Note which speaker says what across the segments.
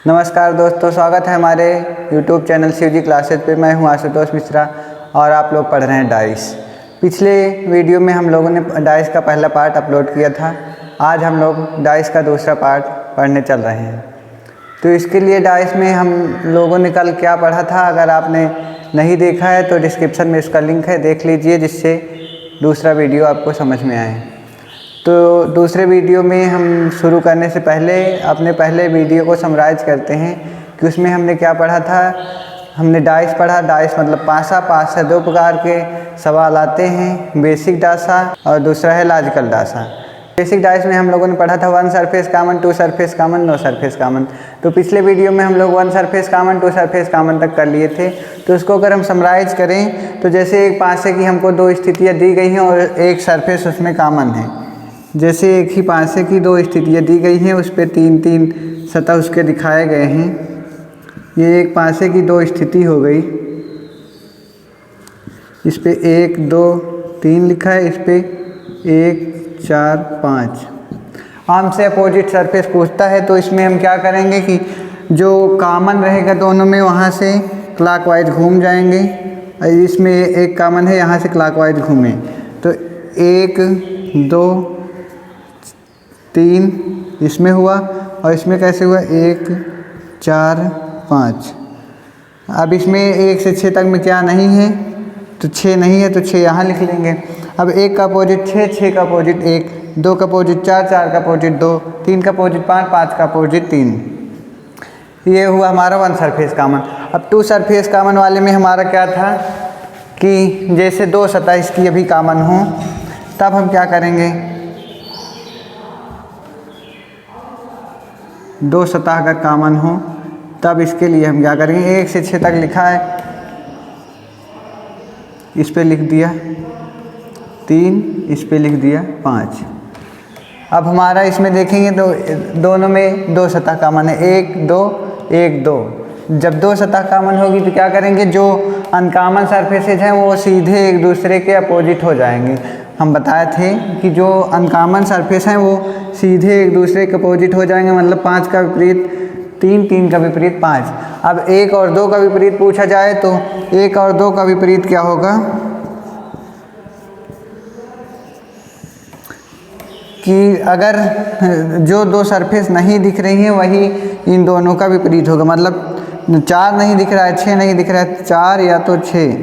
Speaker 1: नमस्कार दोस्तों, स्वागत है हमारे YouTube चैनल शिवजी क्लासेज पे। मैं हूं आशुतोष मिश्रा और आप लोग पढ़ रहे हैं डाइस। पिछले वीडियो में हम लोगों ने डाइस का पहला पार्ट अपलोड किया था। आज हम लोग डाइस का दूसरा पार्ट पढ़ने चल रहे हैं। तो इसके लिए डाइस में हम लोगों ने कल क्या पढ़ा था, अगर आपने नहीं देखा है तो डिस्क्रिप्शन में इसका लिंक है, देख लीजिए, जिससे दूसरा वीडियो आपको समझ में आए। तो दूसरे वीडियो में हम शुरू करने से पहले अपने पहले वीडियो को समराइज करते हैं कि उसमें हमने क्या पढ़ा था। हमने डाइस पढ़ा। डाइस मतलब पासा। पास से दो प्रकार के सवाल आते हैं, बेसिक डासा और दूसरा है लॉजिकल डासा। बेसिक डाइस में हम लोगों ने पढ़ा था 1 surface common, 2 surface common, 9 surface common. तो पिछले वीडियो में हम लोग 1 सरफेस कॉमन 2 सरफेस कॉमन तक कर लिए थे। तो उसको अगर हम समराइज करें तो जैसे एक पासे की हमको दो स्थितियाँ दी गई हैं और एक सरफेस उसमें कॉमन है। जैसे एक ही पासे की दो स्थितियाँ दी गई हैं, उस पर 3-3 सतह उसके दिखाए गए हैं। ये एक पासे की दो स्थिति हो गई, इस पे 1 2 3 लिखा है, इस पे 1 4 5। हमसे अपोजिट सरफेस पूछता है तो इसमें हम क्या करेंगे कि जो कॉमन रहेगा दोनों में, वहाँ से क्लॉकवाइज घूम जाएंगे। इसमें एक कॉमन है, यहाँ से क्लॉकवाइज घूमें तो 1 2 3 इसमें हुआ और इसमें कैसे हुआ 1 4 5। अब इसमें 1 से 6 तक में क्या नहीं है, तो 6 नहीं है, तो 6 यहाँ लिख लेंगे। अब 1 का अपोजिट 6, 6 का अपोजिट 1, 2 का अपोजिट 4, 4 का अपोजिट 2, 3 का अपोजिट 5, 5 का अपोजिट 3। ये हुआ हमारा 1 सरफेस कॉमन। अब 2 सरफेस कॉमन वाले में हमारा क्या था कि जैसे दो सतह इसकी अभी कॉमन हो, तब हम क्या करेंगे, दो सतह अगर कॉमन हो तब इसके लिए हम क्या करेंगे, 1 से 6 तक लिखा है, इस पे लिख दिया 3, इस पे लिख दिया 5। अब हमारा इसमें देखेंगे तो दोनों में दो सतह कॉमन है, 1 2 1 2। जब दो सतह कॉमन होगी तो क्या करेंगे, जो अनकॉमन सरफेसेज हैं वो सीधे एक दूसरे के अपोजिट हो जाएंगे। हम बताए थे कि जो अनकॉमन सरफेस हैं वो सीधे एक दूसरे के अपोजिट हो जाएंगे। मतलब 5 का विपरीत 3, 3 का विपरीत 5। अब 1 और 2 का विपरीत पूछा जाए तो 1 और 2 का विपरीत क्या होगा कि अगर जो दो सरफेस नहीं दिख रही हैं वही इन दोनों का विपरीत होगा। मतलब 4 नहीं दिख रहा है, 6 नहीं दिख रहा है, 4 या तो 6।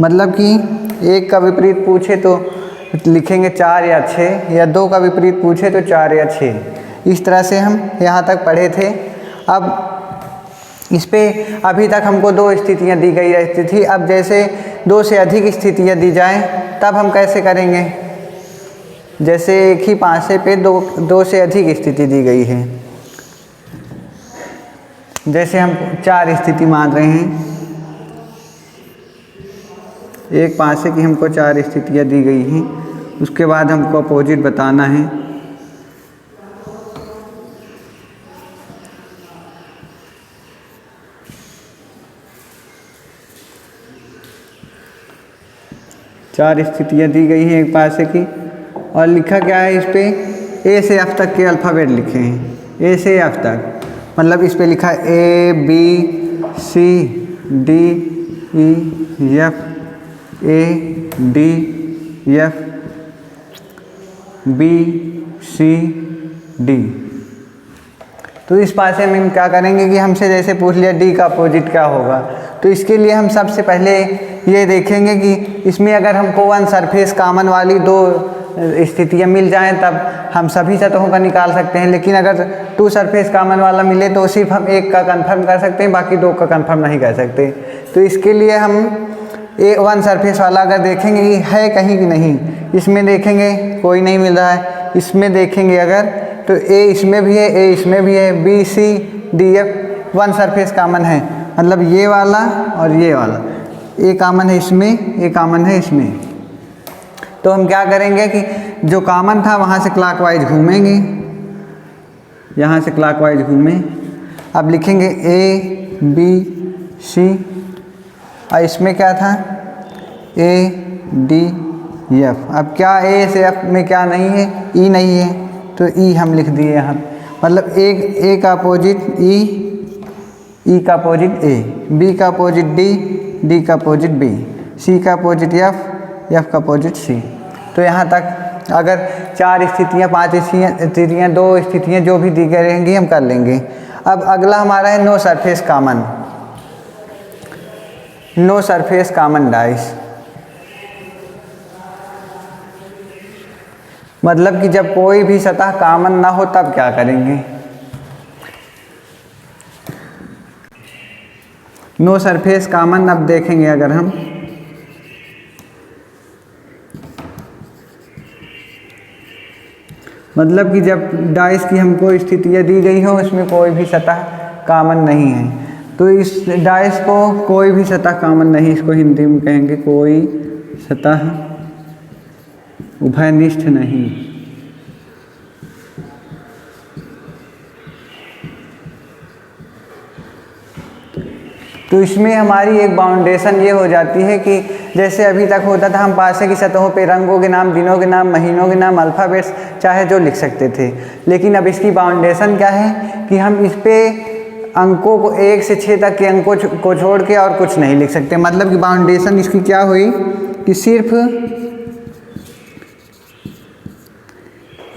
Speaker 1: मतलब कि 1 का विपरीत पूछे तो लिखेंगे 4 या 6, या 2 का विपरीत पूछे तो 4 या 6। इस तरह से हम यहाँ तक पढ़े थे। अब इस पे अभी तक हमको दो स्थितियाँ दी गई रहती थी। अब जैसे 2 से अधिक स्थितियाँ दी जाएं तब हम कैसे करेंगे। जैसे एक ही पासे पे दो से अधिक स्थिति दी गई है, जैसे हम 4 स्थिति मान रहे हैं, एक पासे की हमको 4 स्थितियाँ दी गई हैं, उसके बाद हमको अपोजिट बताना है। चार स्थितियाँ दी गई हैं एक पासे की, और लिखा क्या है इस पे, ए से एफ तक के अल्फ़ाबेट लिखे हैं, ए से एफ तक। मतलब इस पे लिखा है A B C D E F, A D F B C D। तो इस पासे में हम क्या करेंगे कि हमसे जैसे पूछ लिया डी का अपोजिट क्या होगा, तो इसके लिए हम सबसे पहले ये देखेंगे कि इसमें अगर हमको 1 सरफेस कॉमन वाली दो स्थितियाँ मिल जाएं तब हम सभी सतहों का निकाल सकते हैं। लेकिन अगर 2 सरफेस कॉमन वाला मिले तो सिर्फ हम 1 का कंफर्म कर सकते हैं, बाकी 2 का कंफर्म नहीं कर सकते। तो इसके लिए हम 1 सरफेस वाला अगर देखेंगे कि है कहीं कि नहीं, इसमें देखेंगे कोई नहीं मिल रहा है, इसमें देखेंगे अगर तो A इसमें भी है, A इसमें भी है, B C D F 1 surface common है। मतलब ये वाला और ये वाला, A कॉमन है इसमें, A कॉमन है इसमें। तो हम क्या करेंगे कि जो कॉमन था वहाँ से क्लॉकवाइज घूमेंगे, यहाँ से क्लॉकवाइज घूमें। अब लिखेंगे A B C, और इसमें क्या था A D F। अब क्या A से F में क्या नहीं है, E नहीं है, तो ई हम लिख दिए यहाँ। मतलब ए का अपोजिट ई का अपोजिट ए, बी का अपोजिट डी का अपोजिट बी, सी का अपोजिट एफ का अपोजिट सी। तो यहाँ तक अगर 4 स्थितियाँ 5 स्थितियाँ 2 स्थितियाँ जो भी दी गई रहेंगी हम कर लेंगे। अब अगला हमारा है नो सरफेस कॉमन डाइस। मतलब कि जब कोई भी सतह कॉमन ना हो तब क्या करेंगे। नो सरफेस कॉमन अब देखेंगे अगर हम, मतलब कि जब डाइस की हमको स्थितियाँ दी गई हो उसमें कोई भी सतह कॉमन नहीं है, तो इस डाइस को कोई भी सतह कॉमन नहीं, इसको हिंदी में कहेंगे कोई सतह उभयनिष्ठ नहीं। तो इसमें हमारी एक बाउंडेशन ये हो जाती है कि जैसे अभी तक होता था हम पासे की सतहों पे रंगों के नाम, दिनों के नाम, महीनों के नाम, अल्फ़ाबेट्स चाहे जो लिख सकते थे, लेकिन अब इसकी बाउंडेशन क्या है कि हम इस पे अंकों को 1 से 6 तक के अंकों को छोड़ के और कुछ नहीं लिख सकते। मतलब कि बाउंडेशन इसकी क्या हुई कि सिर्फ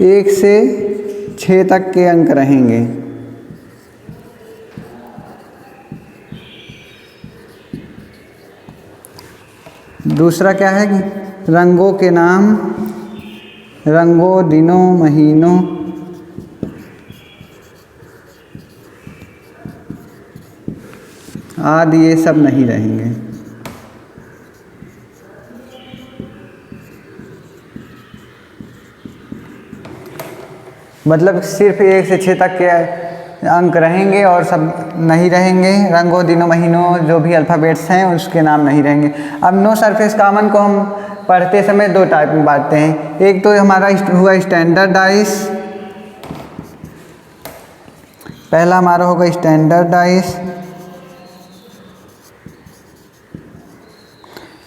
Speaker 1: 1 से 6 तक के अंक रहेंगे। दूसरा क्या है कि रंगों के नाम, रंगों, दिनों, महीनों, आदि ये सब नहीं रहेंगे। मतलब सिर्फ 1 से 6 तक के अंक रहेंगे और सब नहीं रहेंगे। रंगों, दिनों, महीनों जो भी अल्फ़ाबेट्स हैं उसके नाम नहीं रहेंगे। अब नो सरफेस कॉमन को हम पढ़ते समय 2 टाइप में बांटते हैं। एक तो हमारा हुआ स्टैंडर्ड डाइस, पहला हमारा होगा स्टैंडर्ड डाइस,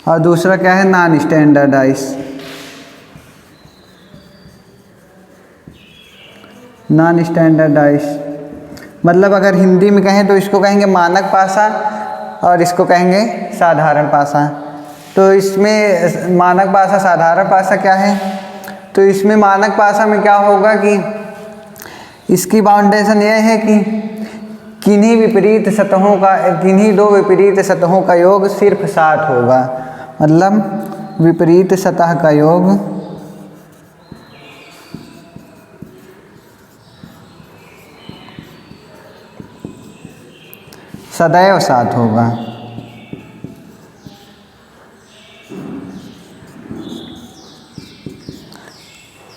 Speaker 1: और दूसरा क्या है non standard dice. Non standard dice मतलब अगर हिंदी में कहें तो इसको कहेंगे मानक पासा और इसको कहेंगे साधारण पासा। तो इसमें मानक पासा, साधारण पासा क्या है, तो इसमें मानक पासा में क्या होगा कि इसकी बाउंडेशन यह है कि किन्हीं 2 विपरीत सतहों का योग सिर्फ 7 होगा। मतलब विपरीत सतह का योग सदैव 7 होगा।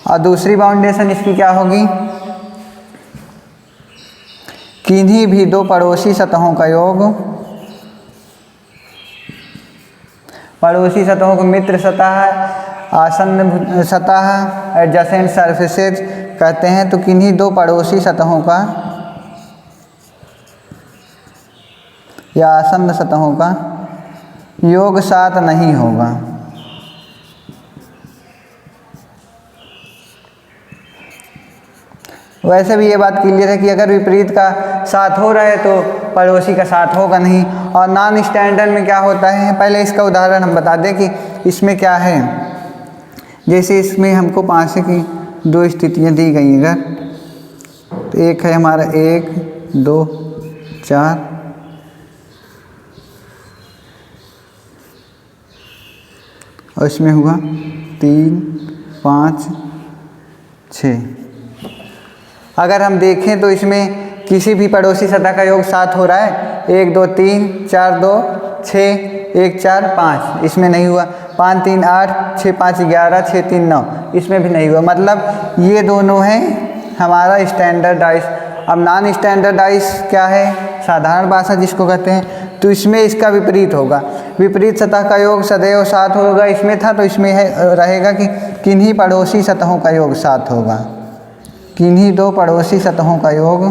Speaker 1: और दूसरी बाउंडेशन इसकी क्या होगी, किन्हीं भी 2 पड़ोसी सतहों का योग, पड़ोसी सतहों को मित्र सतह, आसन्न सतह, एडजेसेंट सरफेसेज कहते हैं। तो किन्हीं 2 पड़ोसी सतहों का या आसन्न सतहों का योग 7 नहीं होगा। वैसे भी ये बात क्लियर है कि अगर विपरीत का 7 हो रहा है तो पड़ोसी का 7 होगा नहीं। और नॉन स्टैंडर्ड में क्या होता है, पहले इसका उदाहरण हम बता दें कि इसमें क्या है। जैसे इसमें हमको पासे की 2 स्थितियाँ दी गई अगर, तो एक है हमारा 1 2 4, और इसमें हुआ 3 5 6। अगर हम देखें तो इसमें किसी भी पड़ोसी सतह का योग 7 हो रहा है। 1 2 3 4 2 6 1 4 5, इसमें नहीं हुआ। 5 3 8 6 5 11 6 3 9, इसमें भी नहीं हुआ। मतलब ये दोनों हैं हमारा स्टैंडर्ड डाइस। अब नॉन स्टैंडर्ड डाइस क्या है, साधारण पासा जिसको कहते हैं। तो इसमें इसका विपरीत होगा, विपरीत सतह का योग सदैव 7 होगा। इसमें था तो इसमें है रहेगा कि किन्हीं पड़ोसी सतहों का योग 7 होगा। किन्हीं 2 पड़ोसी सतहों का योग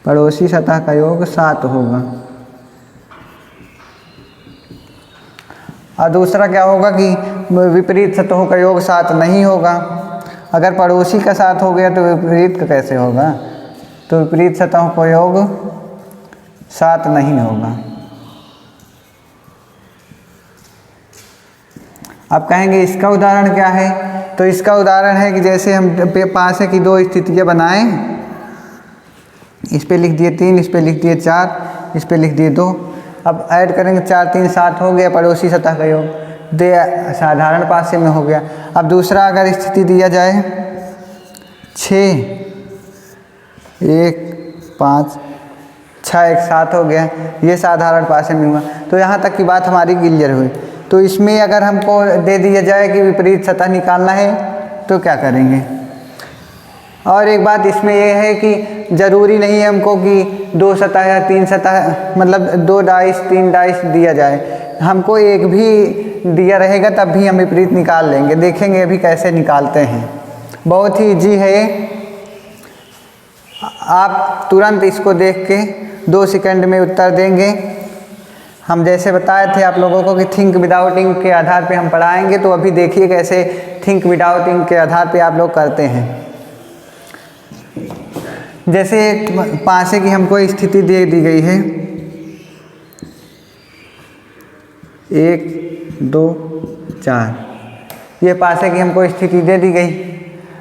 Speaker 1: पड़ोसी सतह का योग 7 होगा। और दूसरा क्या होगा कि विपरीत सतहों का योग 7 नहीं होगा। अगर पड़ोसी का 7 हो गया तो विपरीत का कैसे होगा? तो विपरीत सतहों का योग 7 नहीं होगा। अब कहेंगे इसका उदाहरण क्या है? तो इसका उदाहरण है कि जैसे हम पासे की दो स्थितियाँ बनाएं, इस पे लिख दिए 3, इस पे लिख दिए 4, इस पे लिख दिए 2। अब ऐड करेंगे 4 3 7 हो गया पड़ोसी सतह का योग, दे साधारण पासे में हो गया। अब दूसरा अगर स्थिति दिया जाए 6 1 5 6 1 7 हो गया, ये साधारण पासे में हुआ। तो यहाँ तक की बात हमारी क्लियर हुई। तो इसमें अगर हमको दे दिया जाए कि विपरीत सतह निकालना है तो क्या करेंगे? और एक बात इसमें यह है कि ज़रूरी नहीं है हमको कि 2 सतह या 3 सतह, मतलब 2 डाइस 3 डाइस दिया जाए। हमको एक भी दिया रहेगा तब भी हम विपरीत निकाल लेंगे। देखेंगे अभी कैसे निकालते हैं, बहुत ही ईजी है। आप तुरंत इसको देख के 2 सेकंड में उत्तर देंगे। हम जैसे बताए थे आप लोगों को कि थिंक विदाउट इंक के आधार पे हम पढ़ाएंगे, तो अभी देखिए कैसे थिंक विदाउट इंक के आधार पे आप लोग करते हैं। जैसे पासे की हमको स्थिति दे दी गई है 1 2 4, ये पासे की हमको स्थिति दे दी गई।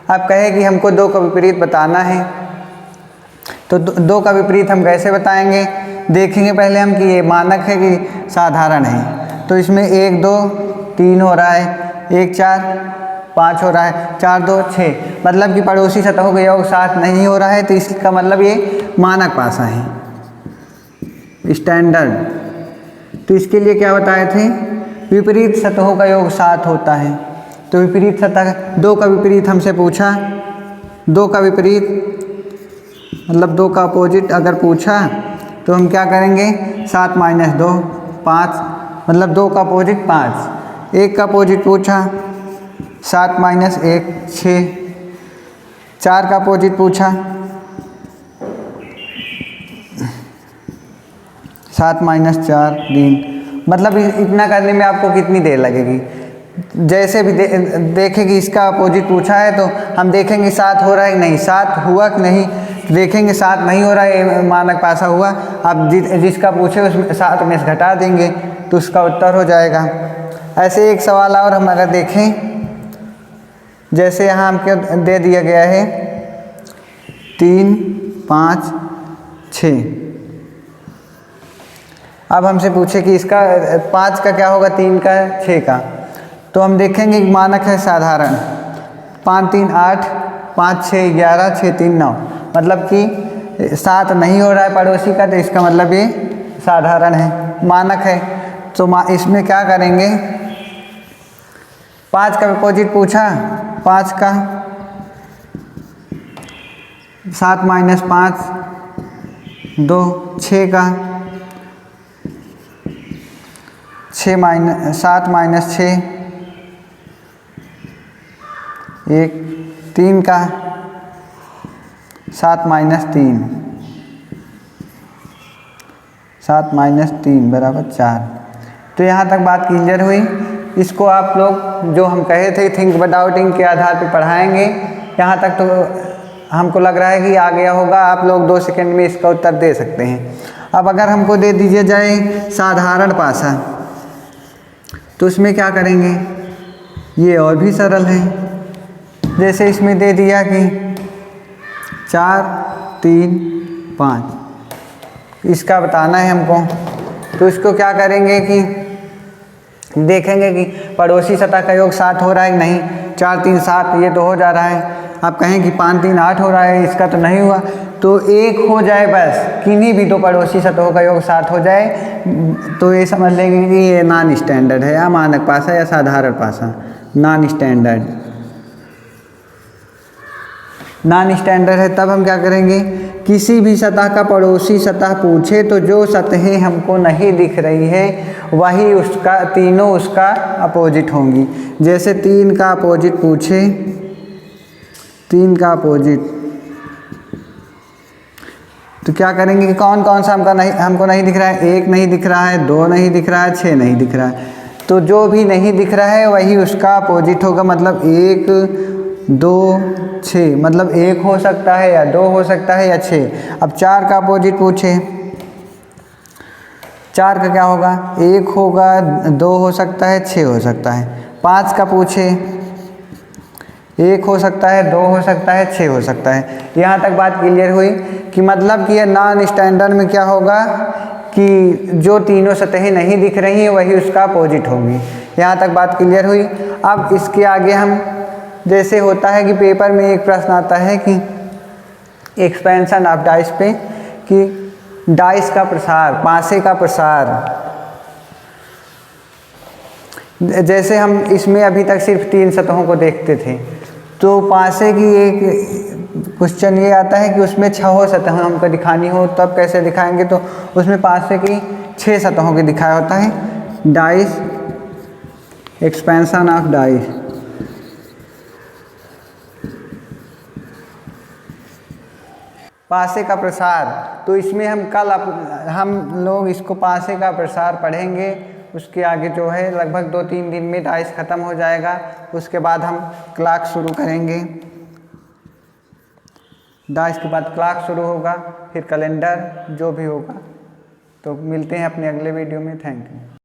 Speaker 1: अब कहे कि हमको 2 का विपरीत बताना है, तो 2 का विपरीत हम कैसे बताएंगे? देखेंगे पहले हम कि ये मानक है कि साधारण है। तो इसमें 1 2 3 हो रहा है, 1 4 5 हो रहा है, 4 2 6, मतलब कि पड़ोसी सतहों का योग 7 नहीं हो रहा है। तो इसका मतलब ये मानक पासा है, स्टैंडर्ड। तो इसके लिए क्या बताए थे? विपरीत सतहों का योग 7 होता है। तो विपरीत सतह 2 का विपरीत हमसे पूछा, 2 का विपरीत मतलब 2 का अपोजिट अगर पूछा तो हम क्या करेंगे? 7 - 2 5, मतलब 2 का अपोजिट 5। 1 का अपोजिट पूछा 7 - 1 6। 4 का अपोजिट पूछा 7 - 4 3। मतलब इतना करने में आपको कितनी देर लगेगी? जैसे भी देखें कि इसका अपोजिट पूछा है तो हम देखेंगे 7 हो रहा है कि नहीं, 7 हुआ कि नहीं। देखेंगे 7 नहीं हो रहा है, मानक पासा हुआ। अब जिसका पूछे उसमें 7 में से घटा देंगे तो उसका उत्तर हो जाएगा। ऐसे एक सवाल और हम अगर देखें, जैसे यहाँ हमको दे दिया गया है 3 5 6। अब हमसे पूछे कि इसका 5 का क्या होगा, 3 का 6 का। तो हम देखेंगे मानक है साधारण, 5 3 8 5 6 11 6 3 9, मतलब कि 7 नहीं हो रहा है पड़ोसी का, तो इसका मतलब ये साधारण है, मानक है। तो इसमें क्या करेंगे? 5 का अपोजिट पूछा, 5 का 7 - 5 2, 6 का 7 - 6 1, 3 का 7 - 3 7 - 3 बराबर 4। तो यहाँ तक बात क्लियर हुई। इसको आप लोग जो हम कहे थे थिंक विदाउट इंक के आधार पे पढ़ाएंगे। यहाँ तक तो हमको लग रहा है कि आ गया होगा, आप लोग 2 सेकंड में इसका उत्तर दे सकते हैं। अब अगर हमको दे दीजिए जाए साधारण पासा, तो उसमें क्या करेंगे? ये और भी सरल है। जैसे इसमें दे दिया कि 4 3 5, इसका बताना है हमको। तो इसको क्या करेंगे कि देखेंगे कि पड़ोसी सतह का योग 7 हो रहा है कि नहीं। 4 3 7 ये तो हो जा रहा है। आप कहें कि 5 3 8 हो रहा है, इसका तो नहीं हुआ। तो एक हो जाए बस, किन्हीं भी 2 पड़ोसी सतहों का योग 7 हो जाए तो ये समझ लेंगे कि ये नॉन स्टैंडर्ड है, या मानक पासा या साधारण पासा। नॉन स्टैंडर्ड, नॉन स्टैंडर्ड है। तब हम क्या करेंगे? किसी भी सतह का पड़ोसी सतह पूछे तो जो सतहें हमको नहीं दिख रही है वही उसका, तीनों उसका अपोजिट होंगी। जैसे 3 का अपोजिट पूछे, 3 का अपोजिट, तो क्या करेंगे कि कौन कौन सा हमको नहीं दिख रहा है? 1 नहीं दिख रहा है, 2 नहीं दिख रहा है, 6 नहीं दिख रहा है। तो जो भी नहीं दिख रहा है वही उसका अपोजिट होगा। मतलब 1 2 6, मतलब 1 हो सकता है या 2 हो सकता है या 6। अब 4 का अपोजिट पूछे, 4 का क्या होगा? 1 होगा, 2 हो सकता है, 6 हो सकता है। 5 का पूछे, 1 हो सकता है, 2 हो सकता है, 6 हो सकता है। यहाँ तक बात क्लियर हुई कि मतलब कि ये नॉन स्टैंडर्ड में क्या होगा कि जो तीनों सतहें नहीं दिख रही हैं वही उसका अपोजिट होगी। यहाँ तक बात क्लियर हुई। अब इसके आगे हम, जैसे होता है कि पेपर में एक प्रश्न आता है कि एक्सपेंशन ऑफ डाइस पे, कि डाइस का प्रसार, पासे का प्रसार। जैसे हम इसमें अभी तक सिर्फ 3 सतहों को देखते थे, तो पासे की एक क्वेश्चन ये आता है कि उसमें 6 सतह हमको दिखानी हो, तब कैसे दिखाएंगे? तो उसमें पासे की 6 सतहों की दिखाया होता है। Dice, expansion of dice. पासे का प्रसार, तो इसमें हम लोग इसको पासे का प्रसार पढ़ेंगे। उसके आगे जो है लगभग 2-3 दिन में डाइस ख़त्म हो जाएगा। उसके बाद हम क्लॉक शुरू करेंगे। डाइस के बाद क्लॉक शुरू होगा, फिर कैलेंडर, जो भी होगा। तो मिलते हैं अपने अगले वीडियो में। Thank you.